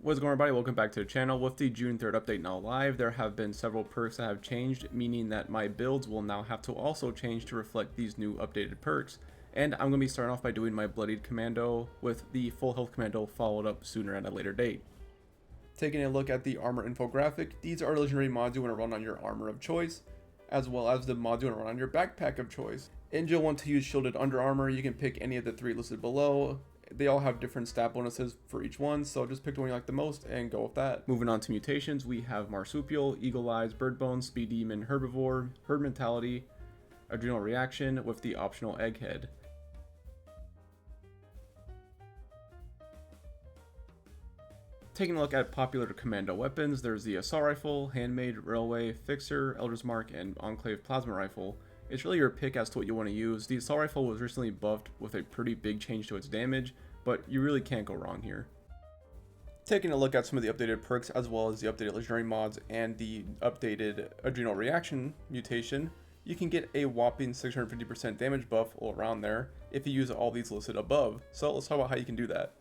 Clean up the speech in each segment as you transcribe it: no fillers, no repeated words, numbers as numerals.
What's going on, everybody? Welcome back to the channel. With the June 3rd update now live, there have been several perks that have changed, meaning that my builds will now have to also change to reflect these new updated perks. And I'm going to be starting off by doing my Bloodied Commando with the Full Health Commando followed up sooner at a later date. Taking a look at the armor infographic, these are legendary mods you want to run on your armor of choice, as well as the mods you want to run on your backpack of choice. And you'll want to use shielded under armor. You can pick any of the three listed below. They all have different stat bonuses for each one, so just pick the one you like the most and go with that. Moving on to mutations, we have Marsupial, Eagle Eyes, Bird Bones, Speed Demon, Herbivore, Herd Mentality, Adrenal Reaction with the optional Egghead. Taking a look at popular commando weapons, there's the Assault Rifle, Handmade, Railway, Fixer, Elder's Mark, and Enclave Plasma Rifle. It's really your pick as to what you want to use. The Assault Rifle was recently buffed with a pretty big change to its damage, but you really can't go wrong here. Taking a look at some of the updated perks as well as the updated legendary mods and the updated Adrenal Reaction mutation, you can get a whopping 650% damage buff all around there if you use all these listed above. So let's talk about how you can do that.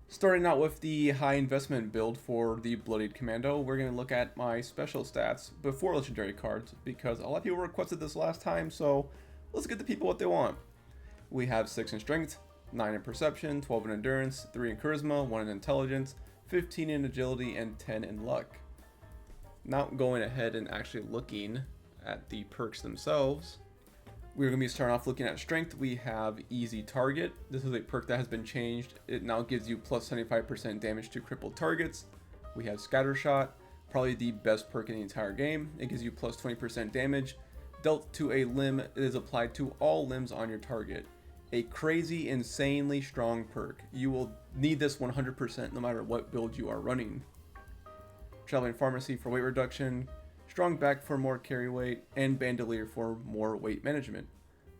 Starting out with the high investment build for the Bloodied Commando, we're going to look at my special stats before legendary cards, because a lot of people requested this last time, so let's get the people what they want. We have 6 in strength, 9 in perception, 12 in endurance, 3 in charisma, 1 in intelligence, 15 in agility, and 10 in luck. Now going ahead and actually looking at the perks themselves, we're going to be starting off looking at strength. We have Easy Target. This is a perk that has been changed. It now gives you plus 75% damage to crippled targets. We have Scatter Shot, probably the best perk in the entire game. It gives you plus 20% damage. Dealt to a limb, it is applied to all limbs on your target. A crazy, insanely strong perk. You will need this 100% no matter what build you are running. Traveling Pharmacy for weight reduction. Strong Back for more carry weight, and Bandolier for more weight management.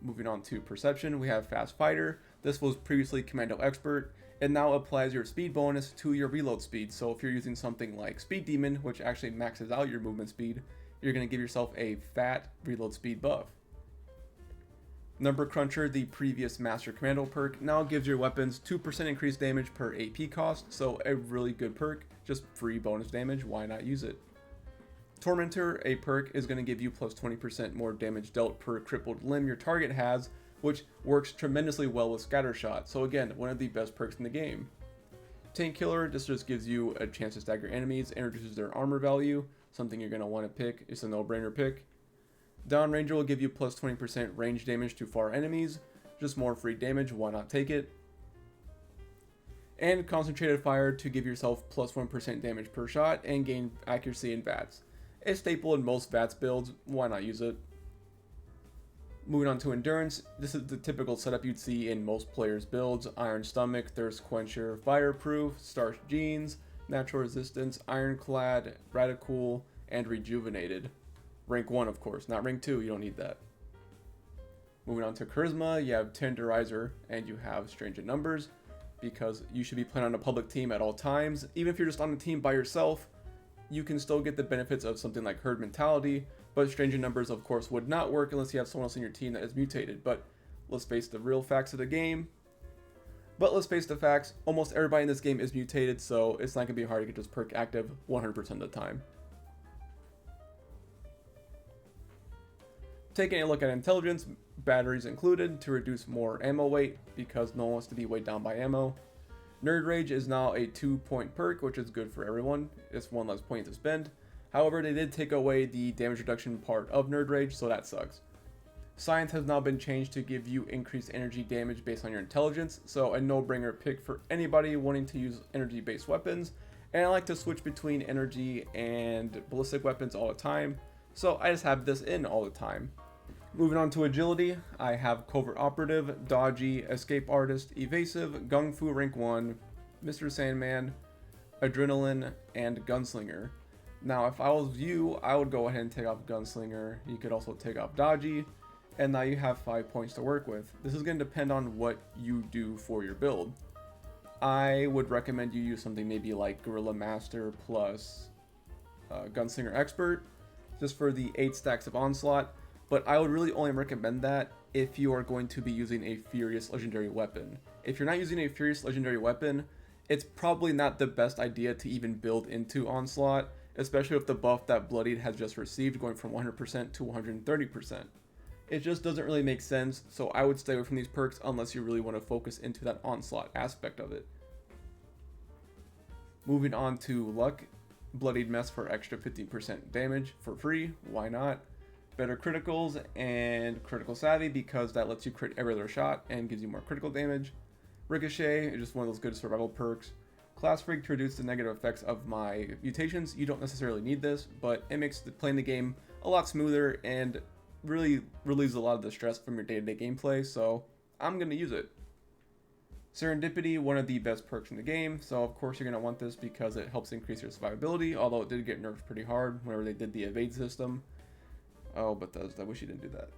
Moving on to Perception, we have Fast Fighter. This was previously Commando Expert. It now applies your speed bonus to your reload speed, so if you're using something like Speed Demon, which actually maxes out your movement speed, you're going to give yourself a fat reload speed buff. Number Cruncher, the previous Master Commando perk, now gives your weapons 2% increased damage per AP cost, so a really good perk, just free bonus damage, why not use it? Tormentor, a perk, is going to give you plus 20% more damage dealt per crippled limb your target has, which works tremendously well with Scatter Shot, so again, one of the best perks in the game. Tank Killer, this just gives you a chance to stagger enemies and reduces their armor value, something you're going to want to pick. It's a no-brainer pick. Downranger will give you plus 20% range damage to far enemies, just more free damage, why not take it? And Concentrated Fire to give yourself plus 1% damage per shot and gain accuracy in VATS. A staple in most VATS builds, why not use it? Moving on to Endurance, this is the typical setup you'd see in most players' builds. Iron Stomach, Thirst Quencher, Fireproof, Starched Jeans, Natural Resistance, Ironclad, Radical, and Rejuvenated. Rank 1 of course, not rank 2, you don't need that. Moving on to Charisma, you have Tenderizer and you have Strange in Numbers, because you should be playing on a public team at all times. Even if you're just on a team by yourself, you can still get the benefits of something like Herd Mentality, but Strange in Numbers of course would not work unless you have someone else in your team that is mutated. But let's face the real facts of the game. But let's face the facts, almost everybody in this game is mutated, so it's not going to be hard to get this perk active 100% of the time. Taking a look at Intelligence, batteries included to reduce more ammo weight because no one wants to be weighed down by ammo. Nerd Rage is now a 2-point perk, which is good for everyone. It's one less point to spend. However, they did take away the damage reduction part of Nerd Rage, so that sucks. Science has now been changed to give you increased energy damage based on your intelligence, so a no-brainer pick for anybody wanting to use energy-based weapons. And I like to switch between energy and ballistic weapons all the time, so I just have this in all the time. Moving on to Agility, I have Covert Operative, Dodgy, Escape Artist, Evasive, Gung Fu Rank 1, Mr. Sandman, Adrenaline, and Gunslinger. Now if I was you, I would go ahead and take off Gunslinger. You could also take off Dodgy, and now you have 5 points to work with. This is going to depend on what you do for your build. I would recommend you use something maybe like Gorilla Master plus Gunslinger Expert, just for the 8 stacks of Onslaught. But I would really only recommend that if you are going to be using a Furious Legendary weapon. If you're not using a Furious Legendary weapon, it's probably not the best idea to even build into Onslaught, especially with the buff that Bloodied has just received going from 100% to 130%. It just doesn't really make sense, so I would stay away from these perks unless you really want to focus into that Onslaught aspect of it. Moving on to Luck, Bloodied Mess for extra 15% damage for free, why not? Better criticals and critical savvy because that lets you crit every other shot and gives you more critical damage. Ricochet is just one of those good survival perks. Class Freak to reduce the negative effects of my mutations. You don't necessarily need this, but it makes playing the game a lot smoother and really relieves a lot of the stress from your day-to-day gameplay, so I'm going to use it. Serendipity, one of the best perks in the game, so of course you're going to want this because it helps increase your survivability, although it did get nerfed pretty hard whenever they did the evade system. Oh, but I wish you didn't do that.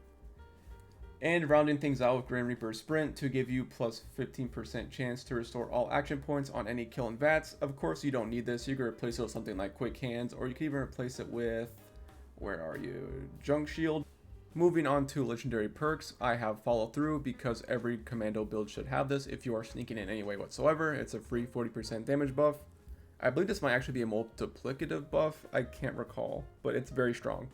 And rounding things out with Grim Reaper Sprint to give you plus 15% chance to restore all action points on any kill and VATS. Of course you don't need this, you can replace it with something like Quick Hands, or you can even replace it with, where are you, Junk Shield. Moving on to legendary perks, I have Follow Through because every commando build should have this if you are sneaking in any way whatsoever. It's a free 40% damage buff. I believe this might actually be a multiplicative buff, I can't recall, but it's very strong.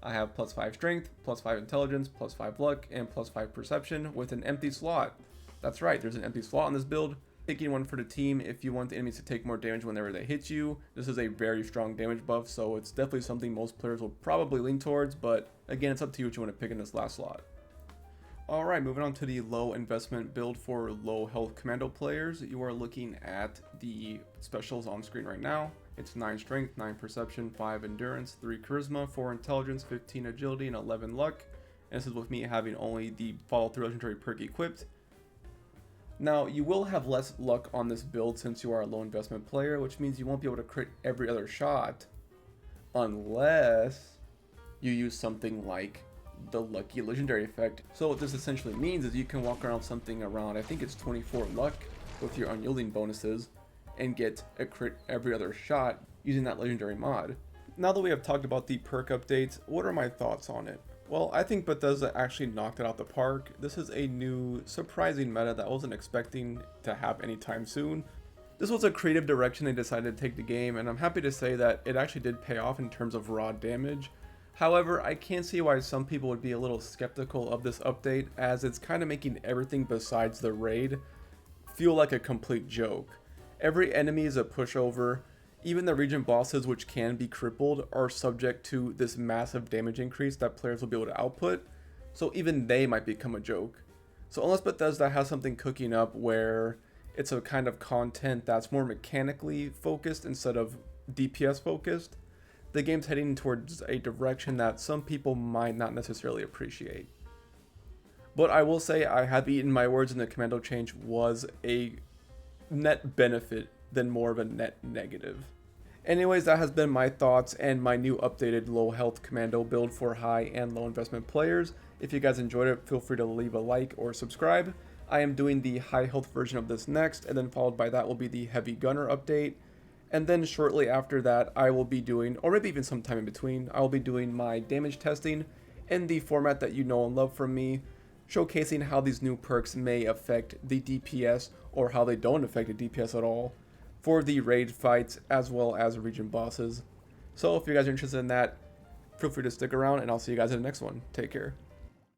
I have plus 5 strength, plus 5 intelligence, plus 5 luck, and plus 5 perception with an empty slot. That's right, there's an empty slot on this build. Taking one for the team if you want the enemies to take more damage whenever they hit you. This is a very strong damage buff, so it's definitely something most players will probably lean towards, but again, it's up to you what you want to pick in this last slot. Alright, moving on to the low investment build for low health commando players. You are looking at the specials on screen right now. It's 9 strength, 9 perception, 5 endurance, 3 charisma, 4 intelligence, 15 agility, and 11 luck. And this is with me having only the follow through legendary perk equipped. Now, you will have less luck on this build since you are a low investment player, which means you won't be able to crit every other shot unless you use something like the lucky legendary effect. So what this essentially means is you can walk around something around, I think it's 24 luck with your unyielding bonuses and get a crit every other shot using that legendary mod. Now that we have talked about the perk updates, what are my thoughts on it? Well, I think Bethesda actually knocked it out the park. This is a new, surprising meta that I wasn't expecting to have anytime soon. This was a creative direction they decided to take the game, and I'm happy to say that it actually did pay off in terms of raw damage. However, I can see why some people would be a little skeptical of this update, as it's kind of making everything besides the raid feel like a complete joke. Every enemy is a pushover. Even the region bosses, which can be crippled, are subject to this massive damage increase that players will be able to output, so even they might become a joke. So unless Bethesda has something cooking up where it's a kind of content that's more mechanically focused instead of DPS focused, the game's heading towards a direction that some people might not necessarily appreciate. But I will say I have eaten my words, and the commando change was a net benefit than more of a net negative. Anyways, that has been my thoughts and my new updated low health commando build for high and low investment players. If you guys enjoyed it, feel free to leave a like or subscribe. I am doing the high health version of this next, and then followed by that will be the heavy gunner update. And then shortly after that, I will be doing, or maybe even sometime in between, I will be doing my damage testing in the format that you know and love from me, showcasing how these new perks may affect the DPS or how they don't affect the DPS at all for the raid fights as well as region bosses. So if you guys are interested in that, feel free to stick around, and I'll see you guys in the next one. Take care.